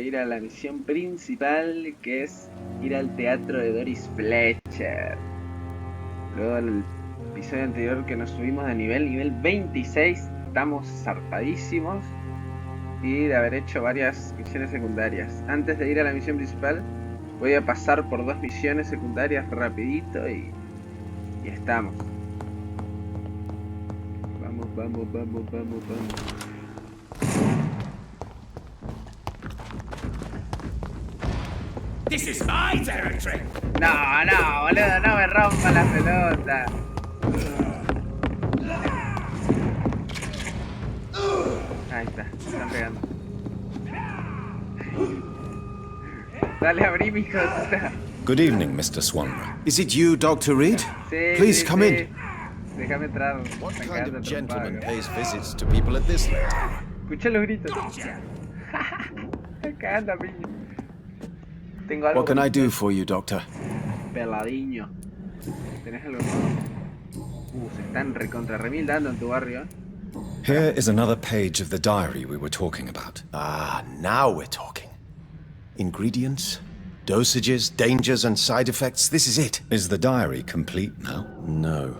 ir a la misión principal, que es ir al teatro de Doris Fletcher. Luego del episodio anterior que nos subimos de nivel 26, estamos zarpadísimos y de haber hecho varias misiones secundarias. Antes de ir a la misión principal, voy a pasar por 2 misiones secundarias rapidito y estamos. Vamos. This is my territory. No, boludo, no me rompa la pelota. Ahí está, me están pegando. Dale, abrí, mijo. Good evening, Mr. Swanra. Is it you, Dr. Reed? Sí, Please sí, come sí. in. Déjame entrar. What Me kind quedas of de gentleman trompada. pays visits to people at this late hour? Escuché los gritos. Cagando, piño. Tengo algo. What can I do for you, Doctor? Peladiño. ¿Tenés algo nuevo? Se están recontra remil dando en tu barrio. Here is another page of the diary we were talking about. Ah, now we're talking. Ingredients, dosages, dangers, and side effects. This is it. Is the diary complete now? No.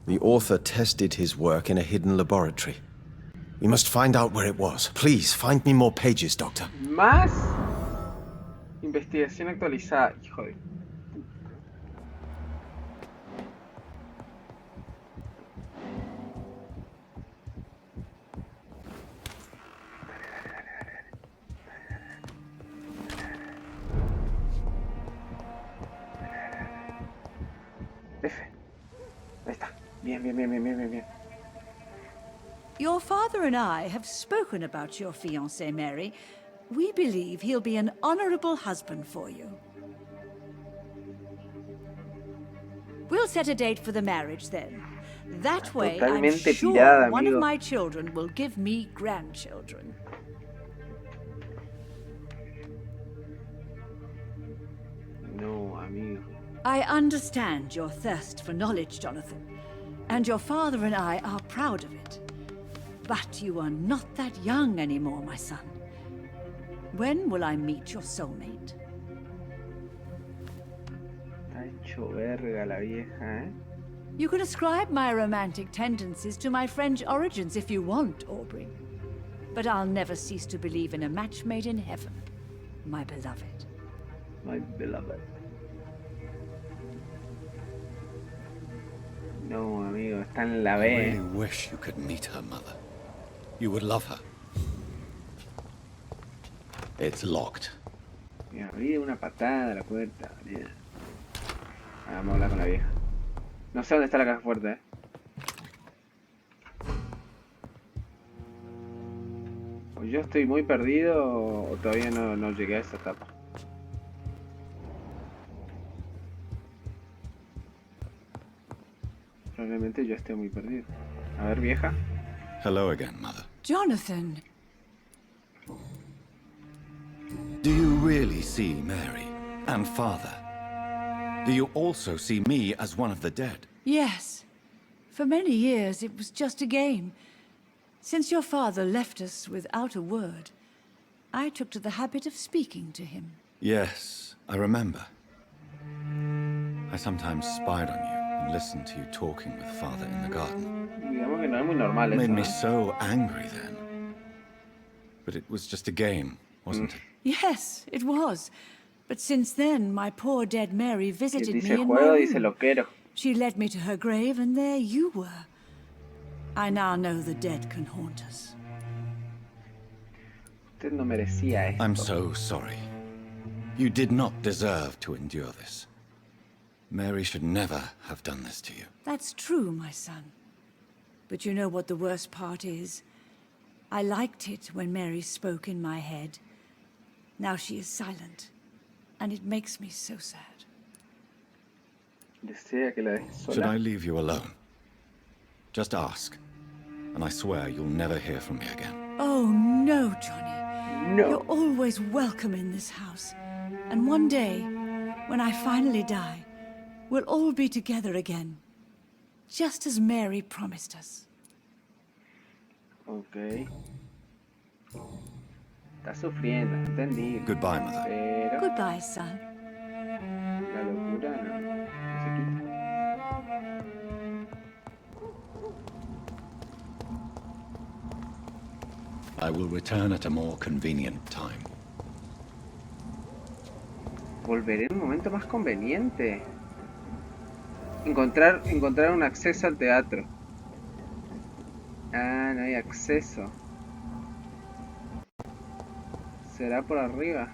The author tested his work in a hidden laboratory. We must find out where it was. Please, find me more pages, Doctor. Más investigación actualizada. Hijo de... F. Ahí está. Bien. Your father and I have spoken about your fiancé, Mary. We believe he'll be an honorable husband for you. We'll set a date for the marriage then. That way, I'm Totalmente sure pirada, one of amigo. my children will give me grandchildren. No, amigo. I understand your thirst for knowledge, Jonathan, and your father and I are proud of it. But you are not that young anymore, my son. When will I meet your soulmate? Está hecho verga la vieja, ¿eh? You can ascribe my romantic tendencies to my French origins if you want, Aubrey. But I'll never cease to believe in a match made in heaven, my beloved. My beloved. No, amigo, está en la I B. really wish you could meet her mother. You would love her. It's locked. Me abrí una patada la puerta. Mira. Vamos a hablar con la vieja. No sé dónde está la caja fuerte, ¿eh? O yo estoy muy perdido o todavía no llegué a esa etapa. Probablemente yo esté muy perdido. A ver, vieja. Hello again, Mother. Jonathan! Do you really see Mary and Father? Do you also see me as one of the dead? Yes. For many years, it was just a game. Since your father left us without a word, I took to the habit of speaking to him. Yes, I remember. I sometimes spied on you and listened to you talking with Father in the garden. Digamos que no es muy normal It eso, made me ¿eh? so angry then. But it was just a game, wasn't it? Yes, it was. But since then, my poor dead Mary visited Dice me in my juego, dice room. loquero. She led me to her grave, and there you were. I now know the dead can haunt us. Usted no merecía esto. I'm so sorry. You did not deserve to endure this. Mary should never have done this to you. That's true, my son. But you know what the worst part is? I liked it when Mary spoke in my head. Now she is silent, and it makes me so sad. Desea que la dejes sola. Should I leave you alone? Just ask, and I swear you'll never hear from me again. Oh, no, Johnny. No. You're always welcome in this house. And one day, when I finally die, we'll all be together again. Just as Mary promised us. Ok. Está sufriendo, entendí. Goodbye, Mother. Pero Goodbye, son. la locura no se quita. I will return at a more convenient time. Volveré en un momento más conveniente. Encontrar un acceso al teatro. Ah, no hay acceso. ¿Será por arriba?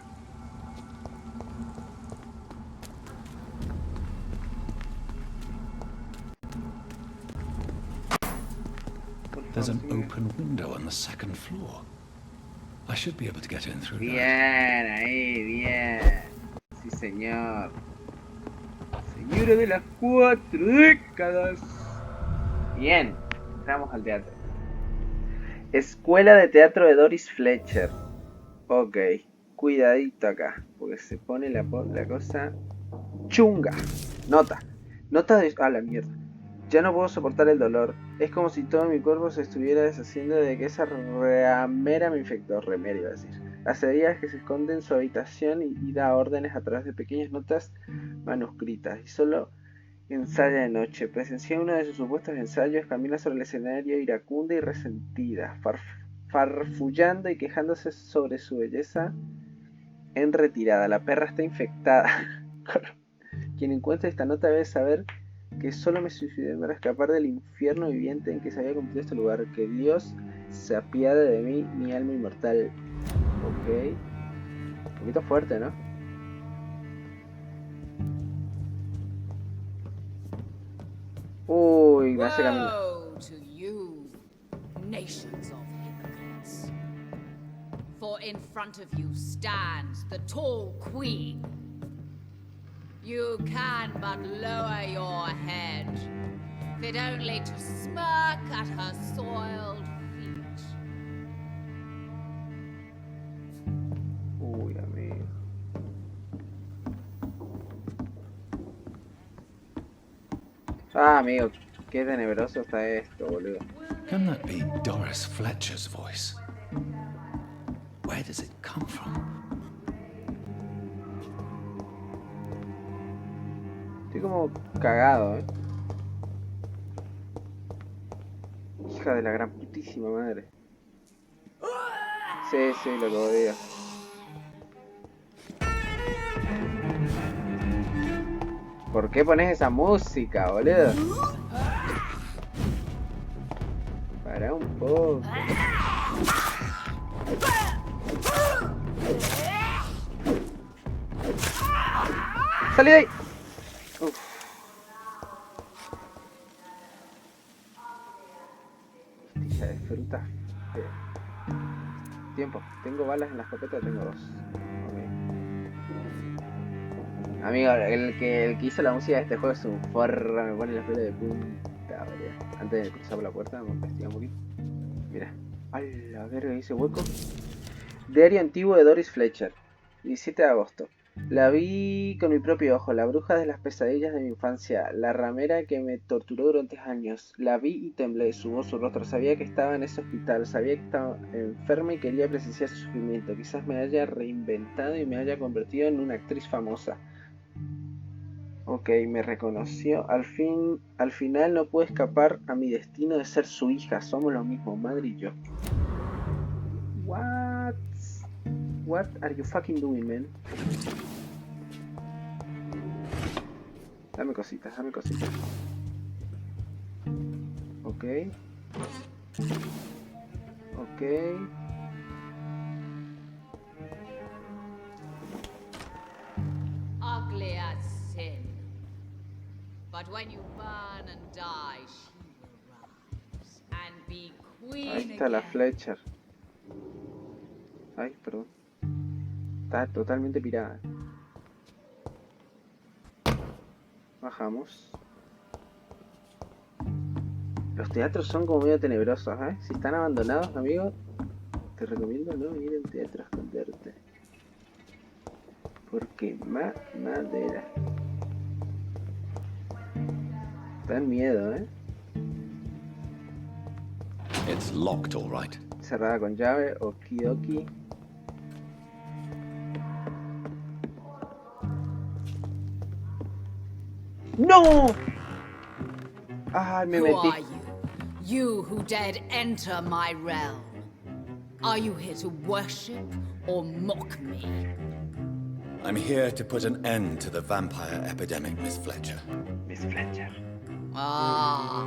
There's an open window on the second floor. I should be able to get in through Bien, that. ahí, bien. Sí, señor. Señora de las 4 décadas. Bien, entramos al teatro. Escuela de teatro de Doris Fletcher. Ok, cuidadito acá, porque se pone la cosa chunga. Nota de... Ah, la mierda. Ya no puedo soportar el dolor. Es como si todo mi cuerpo se estuviera deshaciendo de que esa ramera me infectó. Remera iba a decir. Hace días que se esconde en su habitación y da órdenes a través de pequeñas notas manuscritas. Y solo ensaya de noche. Presencié uno de sus supuestos ensayos. Camina sobre el escenario iracunda y resentida. Farfullando y quejándose sobre su belleza en retirada. La perra está infectada. Quien encuentre esta nota debe saber que solo me suicidé para escapar del infierno viviente en que se había convertido este lugar. Que Dios se apiade de mí, mi alma inmortal. Ok. Un poquito fuerte, ¿no? Uy, me hace caminar. Woe to you, nations of hypocrites. For in front of you stands the tall queen. You can but lower your head, fit only to smirk at her soiled feet. Uy, amigo. Ah, amigo, qué tenebroso está esto, boludo. Can that be Doris Fletcher's voice? Where does it come from? Estoy como cagado, Hija de la gran putísima madre. Sí, lo que vos digas. ¿Por qué pones esa música, boludo? Para un poco. ¡Salí de ahí! Uf. Hija de fruta. Tiempo. Tengo balas en la escopeta, tengo 2. Okay. Amigo, el que hizo la música de este juego es un forra, me pone la piel de punta, boludo. Antes de cruzar por la puerta, vamos a investigar un poquito. Mira. A la verga, dice hueco. Diario antiguo de Doris Fletcher. 17 de agosto. La vi con mi propio ojo, la bruja de las pesadillas de mi infancia, la ramera que me torturó durante años. La vi y temblé, su voz, su rostro. Sabía que estaba en ese hospital, sabía que estaba enferma y quería presenciar su sufrimiento. Quizás me haya reinventado y me haya convertido en una actriz famosa. Ok, me reconoció. Al final no pude escapar a mi destino de ser su hija. Somos lo mismo, madre y yo. What are you fucking doing, man? Dame cositas. Ok. Ugly as sin. But when you burn and die, she will rise and be queen Ahí está la again. Fletcher. Ay, perdón. Está totalmente pirada. Bajamos. Los teatros son como medio tenebrosos, ¿eh? Si están abandonados, amigo, te recomiendo no venir al teatro a esconderte. Porque madera. Dan miedo, ¿eh? It's locked, all right. Cerrada con llave, okidoki. ¡No! Ay, me Who are metí. you? You who dared enter my realm. Are you here to worship or mock me? I'm here to put an end to the vampire epidemic, Miss Fletcher. Miss Fletcher. Ah.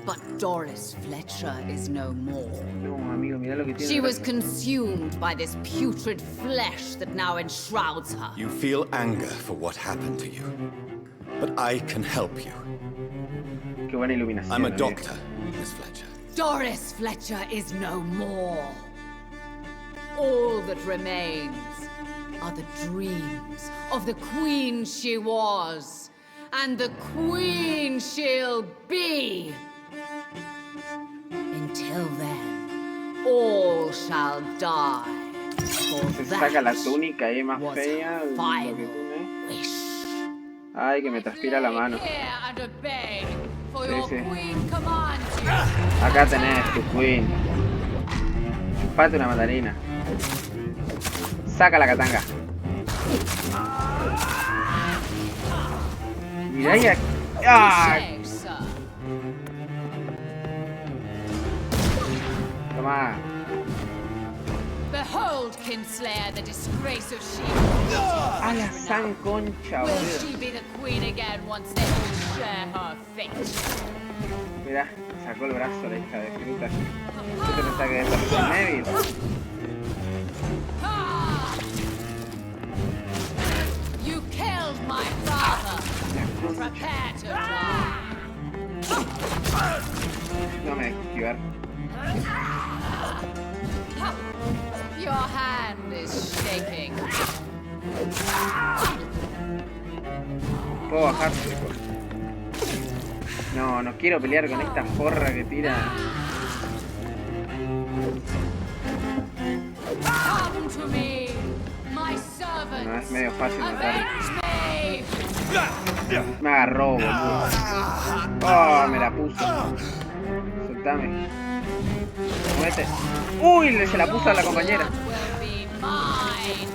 But Doris Fletcher is no more. No, amigo, mira lo que tiene. She was consumed by this putrid flesh that now enshrouds her. You feel anger for what happened to you. But I can help you. Qué buena iluminación. I'm a amigo. doctor, Miss Fletcher. Doris Fletcher is no more. All that remains are the dreams of the queen she was, and the queen she'll be. Until then, all shall die. For Se saca la that túnica ahí más was fea. her Lo que final tiene. wish. Ay, que me transpira la mano. Here and obey, for Sí, your sí. queen commands you. Acá tenés tu queen. Chupate una mandarina. Saca la katanga. Mirá ya. ¡Ah! Say, sir. Toma. Behold, Kinslayer, the disgrace of she. A la san concha, Will boludo. she be the queen again once they all share her fate? Mirá, sacó el brazo la hija de fruta. ¿Qué te pensás que es Resident Evil? Ah! You killed my father. Prepare to die. No me dejes esquivar. Your hand is shaking. Puedo bajar, chico. No, no quiero pelear con esta forra que tira. Come to me, my servant. No, es medio fácil matar. Avenge me. Me agarró, boludo. Oh, me la puso. Soltame. Muévete. Uy, se la puso a la compañera. Will be mine.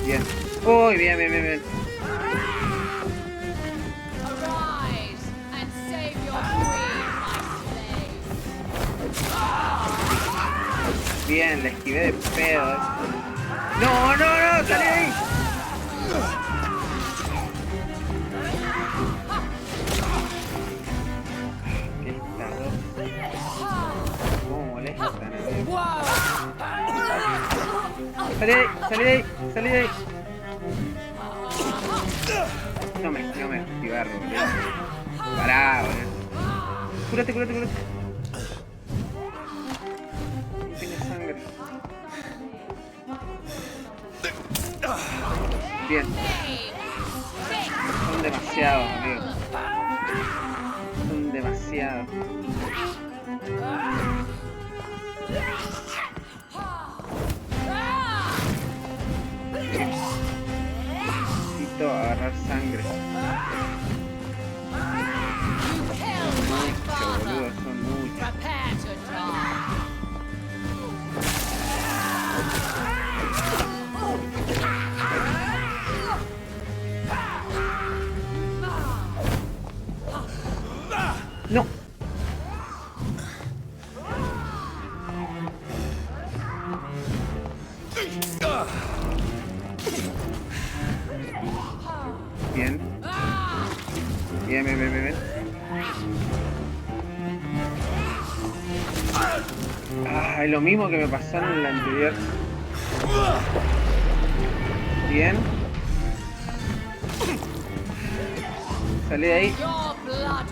Bien. Uy, bien, bien, bien, bien. Arise and save your queen, my slave. Bien, la esquivé de pedo. No, no, no, salí de ahí. ¿Qué está ¿Cómo molestan, amigo? Salí de ahí, salí de ahí, salí de ahí. No me esquivar, boludo. Pará, boludo. Cúrate, cúrate, cúrate. Tiene sangre. Bien. Son demasiados, amigo. Son demasiados. Necesito agarrar sangre. Mucho, boludo, son muchos. Prepare to die. No. Bien. Bien, bien, bien, bien, bien. Ah, es lo mismo que me pasó en la anterior. Bien. Salí de ahí. Your blood.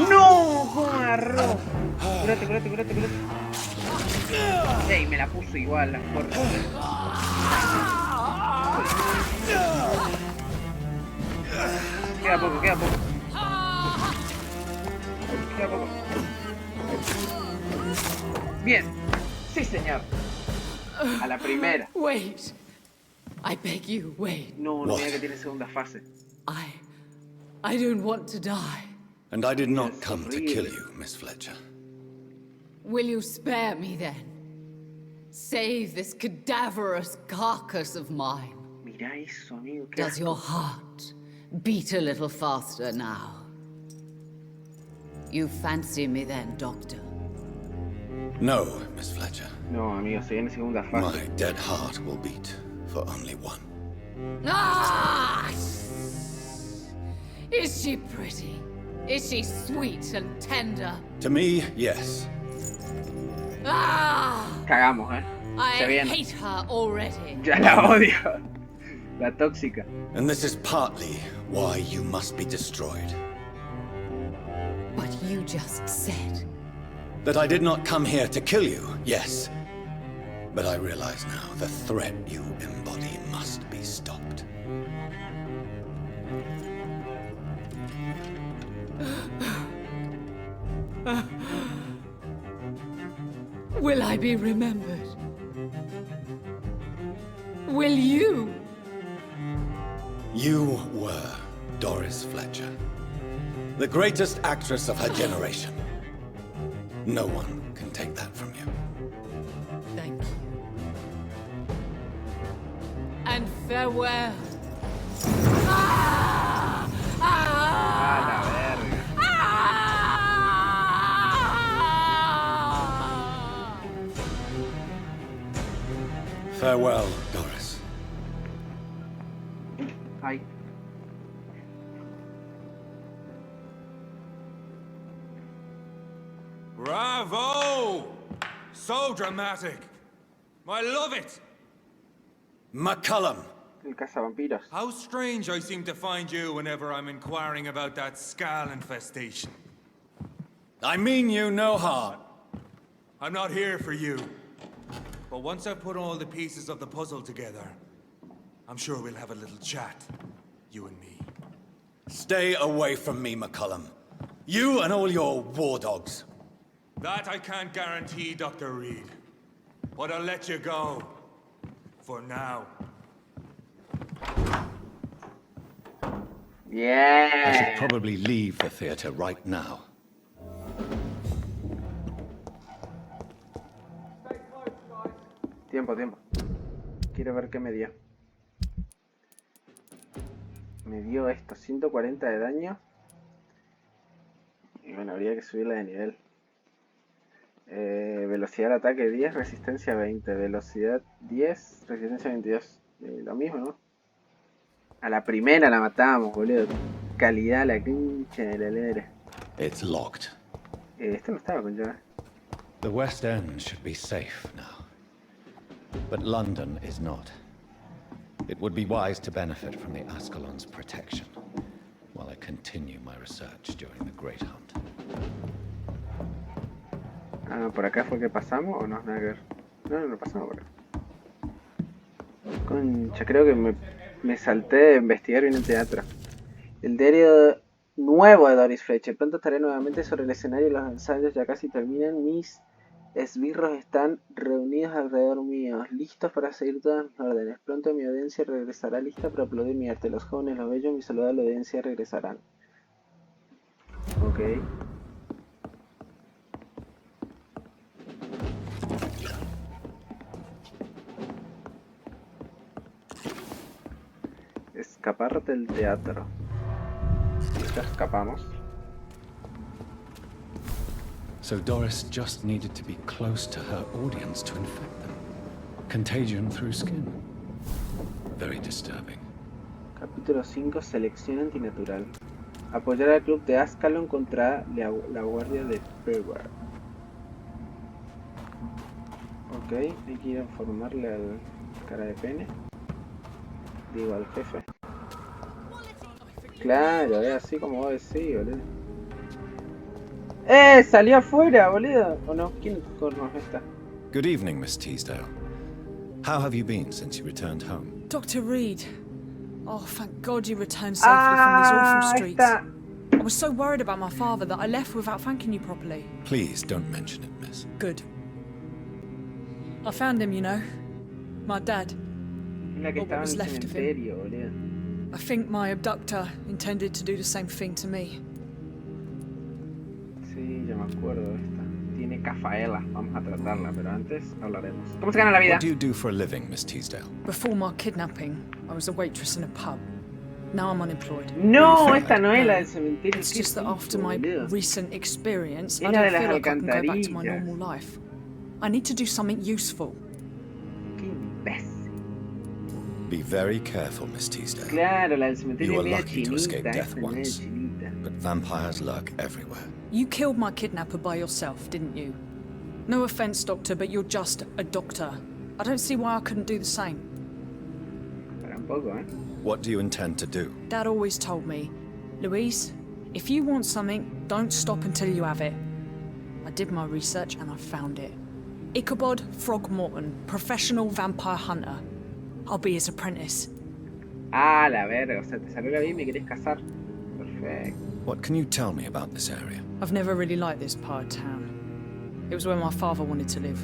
¡No! ¿Cómo me agarró? Cúrate, cúrate, cúrate, cúrate. Ey, me la puso igual la fuerza. Queda poco, queda poco. Queda poco. Bien. Sí, señor. A la primera. Wait. I beg you, wait. No, no, What? mira que tiene segunda fase. I don't want to die. And I did not Yes, come to really. kill you, Miss Fletcher. Will you spare me then? Save this cadaverous carcass of mine. Mira eso, amigo. qué Does asco. your heart beat a little faster now? You fancy me then, Doctor? No, Miss Fletcher. No, amigo, se viene segunda fase. My dead heart will beat for only one. Ah! Is she pretty? Is she sweet and tender? To me, yes. Ah! Cagamos, Se I viene. hate her already. Ya la odio. La tóxica. And this is partly why you must be destroyed. But you just said. That I did not come here to kill you, yes. But I realize now the threat you embody must be stopped. Will I be remembered? Will you? You were Doris Fletcher, the greatest actress of her generation. No one can take that from you. Thank you. And farewell. Ah! A la Ah! verga. Ah! Farewell, Doris. Ay. Bravo! So dramatic. I love it. McCullum! El cazavampiros. How strange I seem to find you whenever I'm inquiring about that skull infestation. I mean you no harm. I'm not here for you. But once I've put all the pieces of the puzzle together, I'm sure we'll have a little chat, you and me. Stay away from me, McCullum. You and all your war dogs. That I can't guarantee, Dr. Reed. But I'll let you go. For now. I should Bien. probably leave the theater right now. Tiempo, tiempo. Quiero ver qué me dio. Me dio esto, 140 de daño. Y bueno, habría que subirla de nivel. Velocidad de ataque 10, resistencia 20. Velocidad 10, resistencia 22. Lo mismo, ¿no? A la primera la matamos, boludo. Calidad la pinche de la lera. It's locked. Esto no estaba con llave. The West End should be safe now. But London is not. It would be wise to benefit from the Ascalon's protection while I continue my research during the Great Hunt. Ah, ¿por acá fue que pasamos o no? Nada que ver. No, no pasamos por acá. Concha, creo que me salté de investigar bien el teatro. El diario nuevo de Doris Fletcher. Pronto estaré nuevamente sobre el escenario. Los ensayos ya casi terminan. Mis esbirros están reunidos alrededor mío, listos para seguir todas mis órdenes. Pronto mi audiencia regresará lista para aplaudir mi arte. Los jóvenes, los bellos, mi saludable audiencia regresarán. Ok. Escapar del teatro. Ya escapamos. So Doris just needed to be close to her audience to infect them. Contagion through skin. Very disturbing. Capítulo 5, selección antinatural. Apoyar al club de Ascalon contra la guardia de Vampyr. Ok, hay que ir a informarle al cara de pene. Digo, al jefe. Claro, es así como vos decís, boludo. Salió afuera, boludo. ¿O no? ¿Quién corno está? Good evening, Miss Teasdale. How have you been since you returned home? Dr. Reed. Oh, thank God you returned safely from these awful streets. Está. I was so worried about my father that I left without thanking you properly. Please don't mention it, miss. Good. I found him, you know. My dad. Es la que Or estaba what en was el left of him. cementerio, boludo. I think my abductor intended to do the same thing to me. Sí, ya me acuerdo de esta. Tiene cafaela. Vamos a tratarla, pero antes hablaremos. ¿Cómo se gana la vida? What do you do for a living, Miss Teasdale? Before my kidnapping, I was a waitress in a pub. Now I'm unemployed. No, Really esta no es la No, del cementerio. It's qué just that rico, after my boludo. recent experience, I Es la de don't las feel like I can go back to my alcantarillas. normal life. I need to do something useful. Qué imbécil. Be very careful, Miss Teasdale. Claro, la del cementerio You es were media lucky to escape chinita. death Esta es media once. chinita. But vampires lurk everywhere. You killed my kidnapper by yourself, didn't you? No offense, Doctor, but you're just a doctor. I don't see why I couldn't do the same. Para un poco, ¿eh? What do you intend to do? Dad always told me, Louise, if you want something, don't stop until you have it. I did my research and I found it. Ichabod Throgmorton, professional vampire hunter. I'll be his apprentice. Ah, la verga. O sea, te salió la vida y me querés casar. Perfecto. What can you tell me about this area? I've never really liked this part of town. It was where my father wanted to live.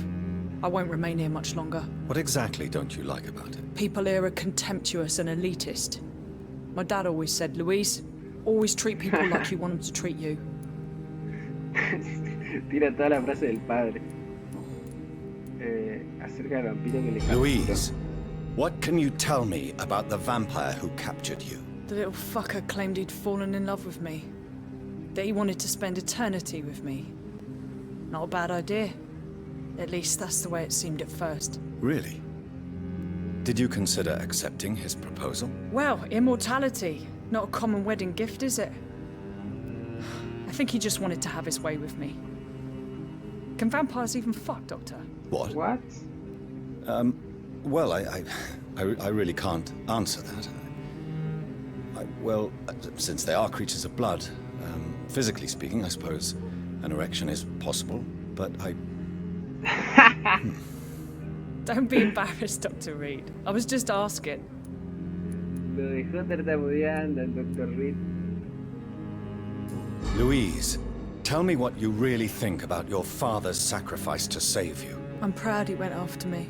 I won't remain here much longer. What exactly don't you like about it? People here are contemptuous and elitist. My dad always said, Louise, always treat people like you want them to treat you. Tira toda la frase del padre. Acerca del vampiro que le capturó. Louise, what can you tell me about the vampire who captured you? The little fucker claimed he'd fallen in love with me. That he wanted to spend eternity with me. Not a bad idea. At least that's the way it seemed at first. Really? Did you consider accepting his proposal? Well, immortality. Not a common wedding gift, is it? I think he just wanted to have his way with me. Can vampires even fuck, Doctor? What? What? Well, I really can't answer that. Well, since they are creatures of blood, physically speaking, I suppose an erection is possible, but I... Don't be embarrassed, Dr. Reed. I was just asking. Lo dejó tartamudeando el Dr. Reed. Louise, tell me what you really think about your father's sacrifice to save you. I'm proud he went after me.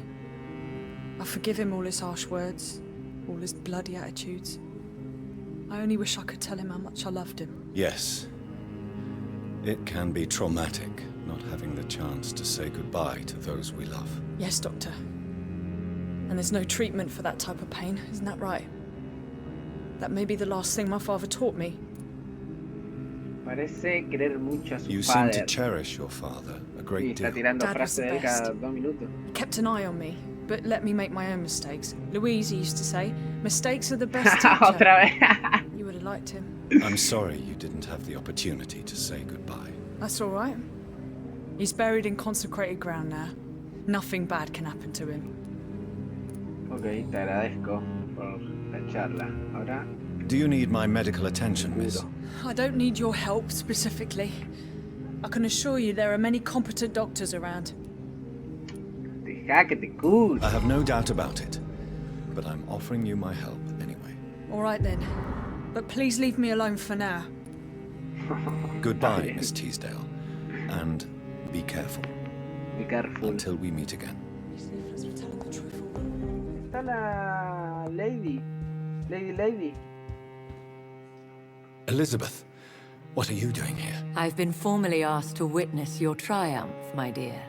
I forgive him all his harsh words, all his bloody attitudes. I only wish I could tell him how much I loved him. Yes. It can be traumatic, not having the chance to say goodbye to those we love. Yes, Doctor. And there's no treatment for that type of pain, isn't that right? That may be the last thing my father taught me. Parece querer mucho a su You seem to padre. cherish your father a Sí, great está deal. tirando Dad was frases the de él best. cada 2 minutos. He kept an eye on me, but let me make my own mistakes. Louise, he used to say, mistakes are the best teacher. Otra vez. You would have liked him. I'm sorry you didn't have the opportunity to say goodbye. That's all right. He's buried in consecrated ground now. Nothing bad can happen to him. Ok, te agradezco por la charla. Ahora, Do you need my medical attention, miss? Seguro. I don't need your help specifically. I can assure you there are many competent doctors around. deja que te cure. I have no doubt about it, but I'm offering you my help anyway. All right then. But please leave me alone for now. Goodbye, Miss Teasdale, and be careful Be careful. until we meet again. Está la lady. Lady. Elizabeth, what are you doing here? I've been formally asked to witness your triumph, my dear.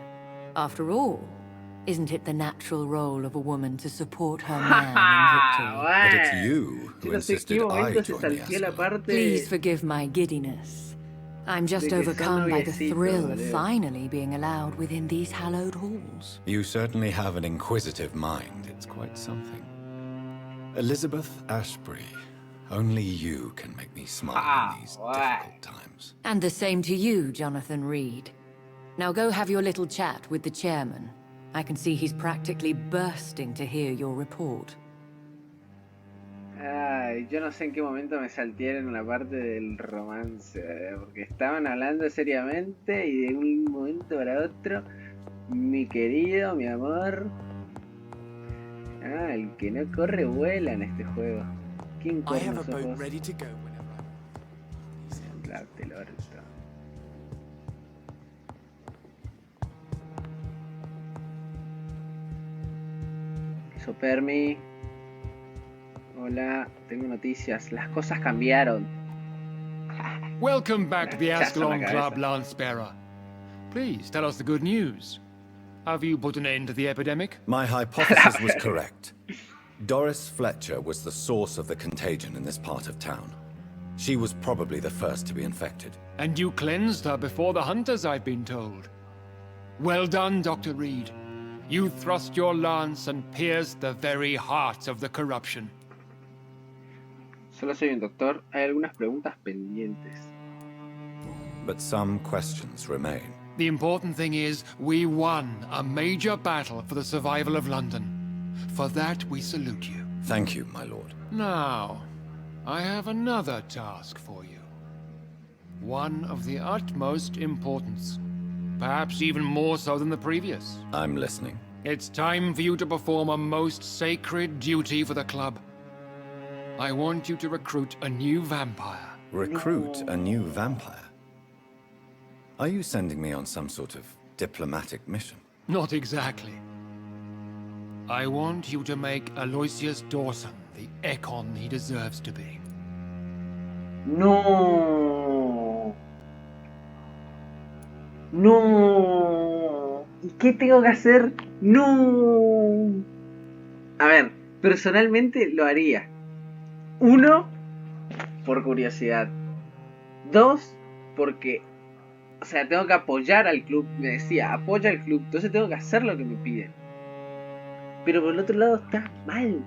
After all, isn't it the natural role of a woman to support her man in victory? But it's you Yo who no sé insisted qué I momento se join the salteó la Ascalon. parte. Please forgive my giddiness. I'm just De que son overcome by the noviecitos, thrill of boludo. finally being allowed within these hallowed halls. You certainly have an inquisitive mind. It's quite something. Elizabeth Ashbury, only you can make me smile in these difficult times. And the same to you, Jonathan Reed. Now go have your little chat with the chairman. I can see he's practically bursting to hear your report. Ay, yo no sé en qué momento me saltearon la parte del romance, porque estaban hablando seriamente y de un momento para otro, mi querido, mi amor. Ah, el que no corre vuela en este juego. ¿Quién I corre have a los boat ojos? ready to go whenever. Date el orto. Eso, Permi. Hola, tengo noticias. Las cosas cambiaron. Welcome back to the Hachazo en la Ascalon Club, cabeza. Lance-Bearer. Please tell us the good news. Have you put an end to the epidemic? My hypothesis was correct. Doris Fletcher was the source of the contagion in this part of town. She was probably the first to be infected. And you cleansed her before the hunters, I've been told. Well done, Dr. Reed. You thrust your lance and pierced the very heart of the corruption. Solo soy un doctor. Hay algunas preguntas pendientes. But some questions remain. The important thing is, we won a major battle for the survival of London. For that, we salute you. Thank you, my lord. Now, I have another task for you. One of the utmost importance. Perhaps even more so than the previous. I'm listening. It's time for you to perform a most sacred duty for the club. I want you to recruit a new vampire. Recruit a new vampire? Are you sending me on some sort of diplomatic mission? Not exactly. I want you to make Aloysius Dawson the Ekon he deserves to be. No. No. ¿Y qué tengo que hacer? No. A ver, personalmente lo haría. 1, por curiosidad. 2, porque, o sea, tengo que apoyar al club. Me decía, apoya al club. Entonces tengo que hacer lo que me piden. Pero por el otro lado está mal.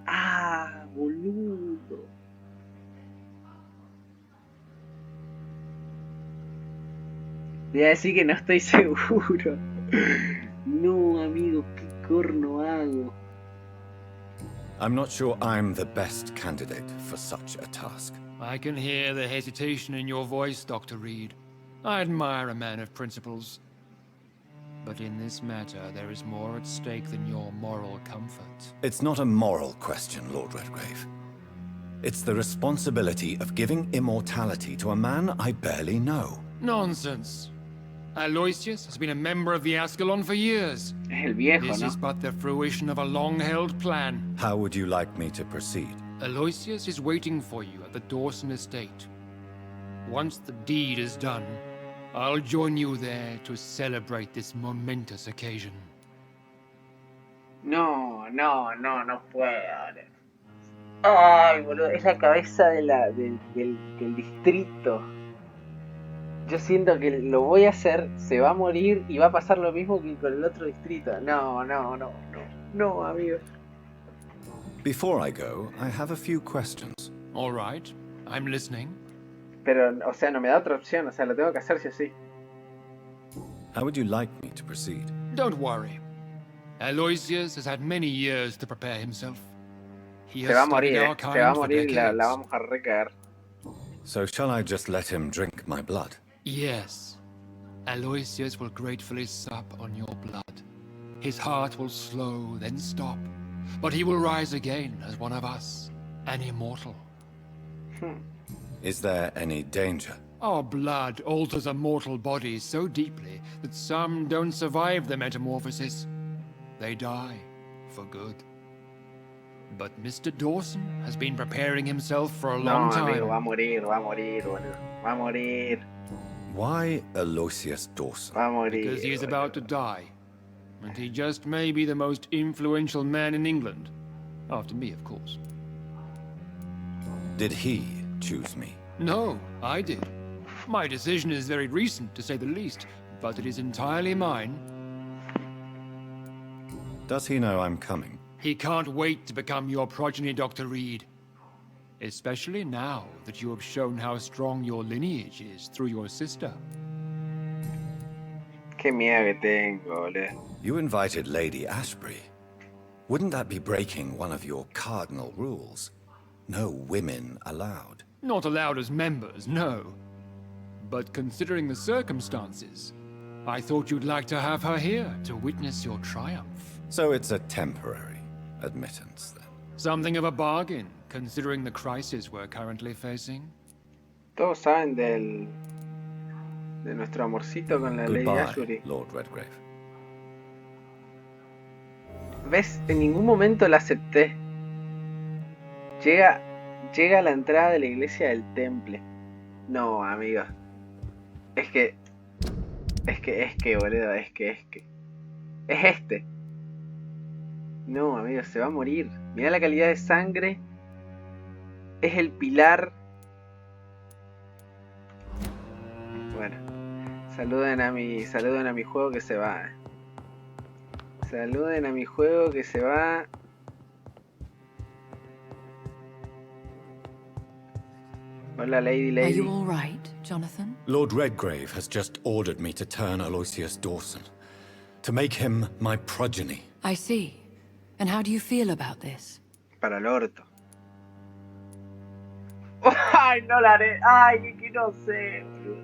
Ah, boludo. Voy a decir que no estoy seguro. No, amigo, ¿qué corno hago? I'm not sure I'm the best candidate for such a task. I can hear the hesitation in your voice, Dr. Reed. I admire a man of principles. But in this matter, there is more at stake than your moral comfort. It's not a moral question, Lord Redgrave. It's the responsibility of giving immortality to a man I barely know. Nonsense. Aloysius has been a member of the Ascalon for years. Es el viejo, This ¿no? is but the fruition of a long-held plan. How would you like me to proceed? Aloysius is waiting for you at the Dawson estate. Once the deed is done, I'll join you there to celebrate this momentous occasion. No puedo. Ay, boludo, es la cabeza de del distrito. Yo siento que lo voy a hacer, se va a morir y va a pasar lo mismo que con el otro distrito. No, amigo. Before I go, I have a few questions. All right, I'm listening. Pero, o sea, no me da otra opción, o sea, lo tengo que hacer sí o sí. How would you like me to proceed? Don't worry. Aloysius has had many years to prepare himself. He Se has va a studied morir, our se va a kind for morir y la decades. vamos a recaer. So shall I just let him drink my blood? Yes. Aloysius will gratefully sup on your blood. His heart will slow, then stop. But he will rise again as one of us, an immortal. Is there any danger? Our blood alters a mortal body so deeply that some don't survive the metamorphosis. They die for good. But Mr. Dawson has been preparing himself for a No, long amigo, va a time. morir, boludo. Va a morir, Why Aloysius Dawson? va a morir. Because he is boludo. about to die. And he just may be the most influential man in England. After me, of course. Did he choose me? No, I did. My decision is very recent, to say the least, but it is entirely mine. Does he know I'm coming? He can't wait to become your progeny, Dr. Reed. Especially now that you have shown how strong your lineage is through your sister. Qué miedo que tengo, boludo. You invited Lady Ashbury. Wouldn't that be breaking one of your cardinal rules? No women allowed. Not allowed as members, no. But considering the circumstances, I thought you'd like to have her here to witness your triumph. So it's a temporary admittance, then. Something of a bargain, considering the crisis we're currently facing. Todos saben de nuestro amorcito con la Lady Goodbye, Ashbury. Lord Redgrave. ¿Ves? En ningún momento la acepté. Llega a la entrada de la iglesia del temple. No, amigo. Es que, boludo, es este. No, amigo, se va a morir. Mirá la calidad de sangre. Es el pilar. Bueno, saluden a mi juego que se va. Saluden a mi juego que se va. Hola, Lady. Are you all right, Jonathan? Lord Redgrave has just ordered me to turn Aloysius Dawson, to make him my progeny. I see. And how do you feel about this? Para el orto. Ay, no la haré. Ay, que no sé, boludo.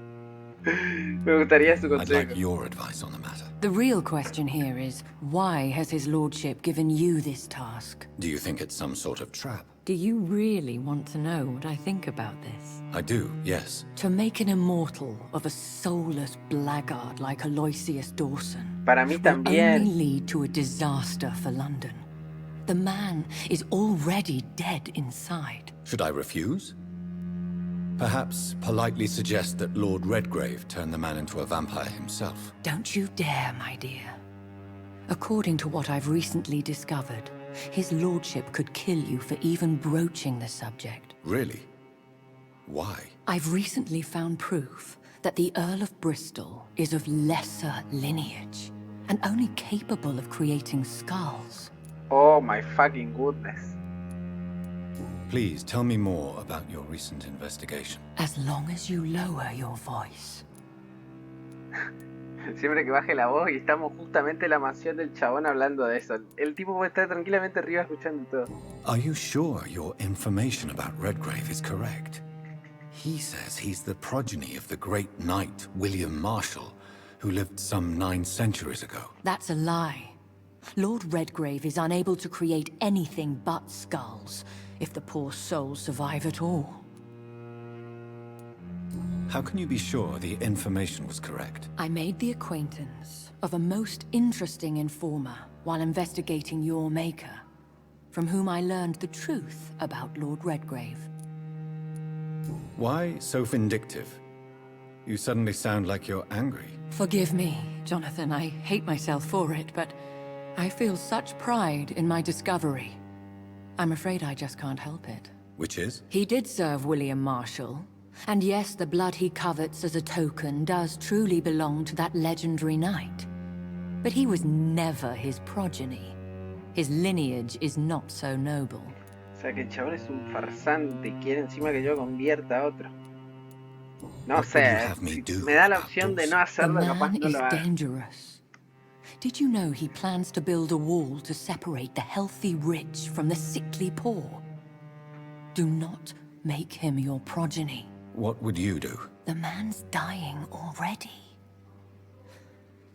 Me gustaría su I'd consejo. like your advice on the matter. The real question here is, why has his lordship given you this task? Do you think it's some sort of trap? Do you really want to know what I think about this? I do, yes. To make an immortal of a soulless blackguard like Aloysius Dawson Para mí will también. only lead to a disaster for London. The man is already dead inside. Should I refuse? Perhaps politely suggest that Lord Redgrave turn the man into a vampire himself. Don't you dare, my dear. According to what I've recently discovered, his lordship could kill you for even broaching the subject. Really? Why? I've recently found proof that the Earl of Bristol is of lesser lineage and only capable of creating skulls. Oh my fucking goodness. Please tell me more about your recent investigation. As long as you lower your voice. Siempre que baje la voz y estamos justamente en la mansión del chabón hablando de eso. El tipo puede estar tranquilamente arriba escuchando todo. Are you sure your information about Redgrave is correct? He says he's the progeny of the great knight William Marshall, who lived some 9 centuries ago. That's a lie. Lord Redgrave is unable to create anything but skulls, if the poor souls survive at all. How can you be sure the information was correct? I made the acquaintance of a most interesting informer while investigating your maker, from whom I learned the truth about Lord Redgrave. Why so vindictive? You suddenly sound like you're angry. Forgive me, Jonathan, I hate myself for it, but I feel such pride in my discovery. I'm afraid I just can't help it. Which is? He did serve William Marshall, and yes, the blood he covets as a token does truly belong to that legendary knight. But he was never his progeny. His lineage is not so noble. O sea que el chabón es un farsante y quiere encima que yo convierta a otro. No sé, si me da la opción de no hacerlo, capaz no lo haga. Dangerous. Did you know he plans to build a wall to separate the healthy rich from the sickly poor? Do not make him your progeny. What would you do? The man's dying already.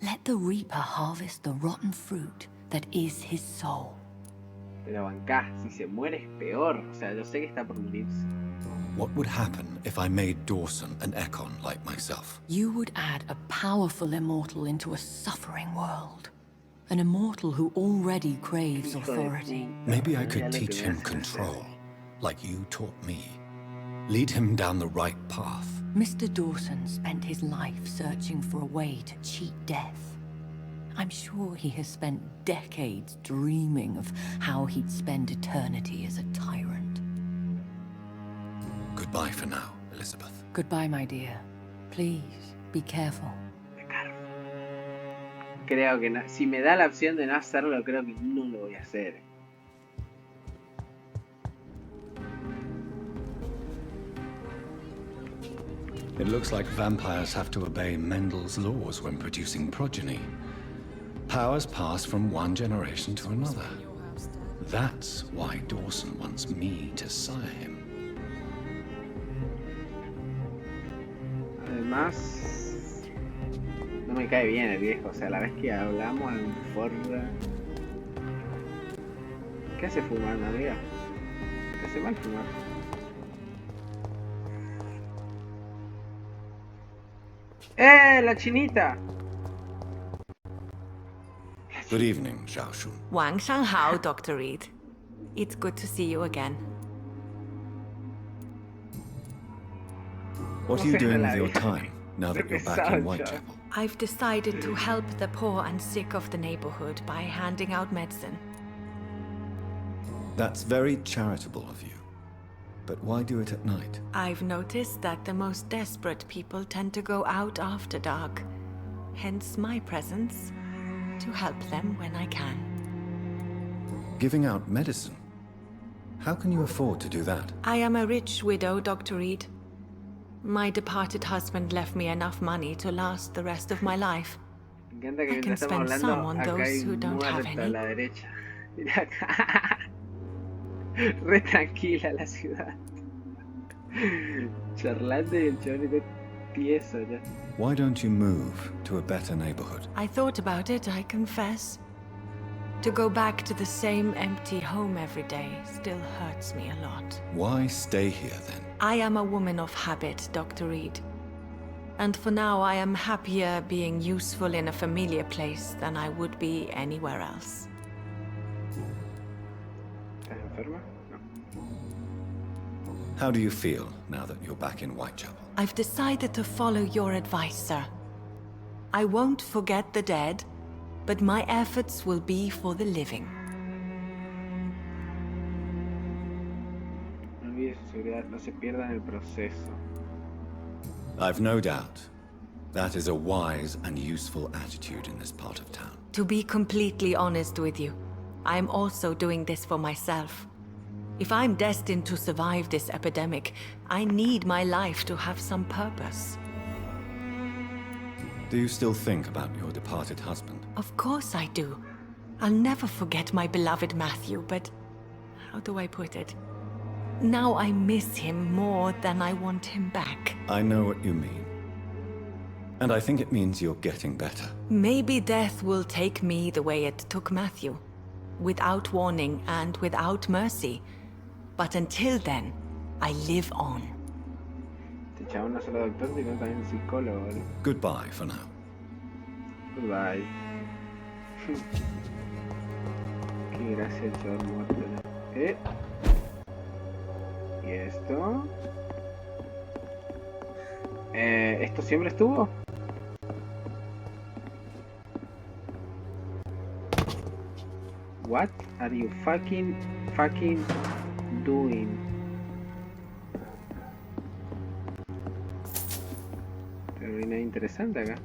Let the reaper harvest the rotten fruit that is his soul. Pero bancá, si se muere es peor. O sea, yo sé que está por morirse. What would happen if I made Dawson an Econ like myself? You would add a powerful immortal into a suffering world. An immortal who already craves authority. Maybe I could teach him control, like you taught me. Lead him down the right path. Mr. Dawson spent his life searching for a way to cheat death. I'm sure he has spent decades dreaming of how he'd spend eternity as a tyrant. Goodbye for now, Elizabeth. Goodbye, my dear. Please, be careful. Creo que no. Si me da la opción de no hacerlo, creo que no lo voy a hacer. It looks like vampires have to obey Mendel's laws when producing progeny. Powers pass from one generation to another. That's why Dawson wants me to sire him. Además, no me cae bien el viejo. O sea, la vez que hablamos en forra. ¿Qué hace fumar, amiga? ¿Qué hace mal fumar? ¡La chinita! Good evening, Zhao Shun. 晚上好, Dr. Reed. It's good to see you again. What are you doing with your time now that you're back in Whitechapel? I've decided to help the poor and sick of the neighborhood by handing out medicine. That's very charitable of you. But why do it at night? I've noticed that the most desperate people tend to go out after dark. Hence my presence, to help them when I can. Giving out medicine? How can you afford to do that? I am a rich widow, Dr. Reed. My departed husband left me enough money to last the rest of my life. Me encanta que I can mientras estamos spend some hablando, on acá those hay who un don't have muerto a any. la derecha. Mira acá. Re tranquila la ciudad. Charlando y el chabón está tieso ya. Why don't you move to a better neighborhood? I thought about it, I confess. To go back to the same empty home every day still hurts me a lot. Why stay here then? I am a woman of habit, Dr. Reed. And for now, I am happier being useful in a familiar place than I would be anywhere else. ¿Estás enferma? No. How do you feel now that you're back in Whitechapel? I've decided to follow your advice, sir. I won't forget the dead, but my efforts will be for the living. No olvides su seguridad, no se pierda en el proceso. I've no doubt. That is a wise and useful attitude in this part of town. To be completely honest with you, I'm also doing this for myself. If I'm destined to survive this epidemic, I need my life to have some purpose. Do you still think about your departed husband? Of course I do. I'll never forget my beloved Matthew, but how do I put it? Now I miss him more than I want him back. I know what you mean. And I think it means you're getting better. Maybe death will take me the way it took Matthew, without warning and without mercy. But until then, I live on. Este chabón no solo doctor, sino también psicólogo, ¿no? Goodbye for now. Goodbye. Qué gracia el chabón muerto. ¿Y esto? ¿Esto siempre estuvo? What are you fucking doing? Pero no hay nada interesante acá.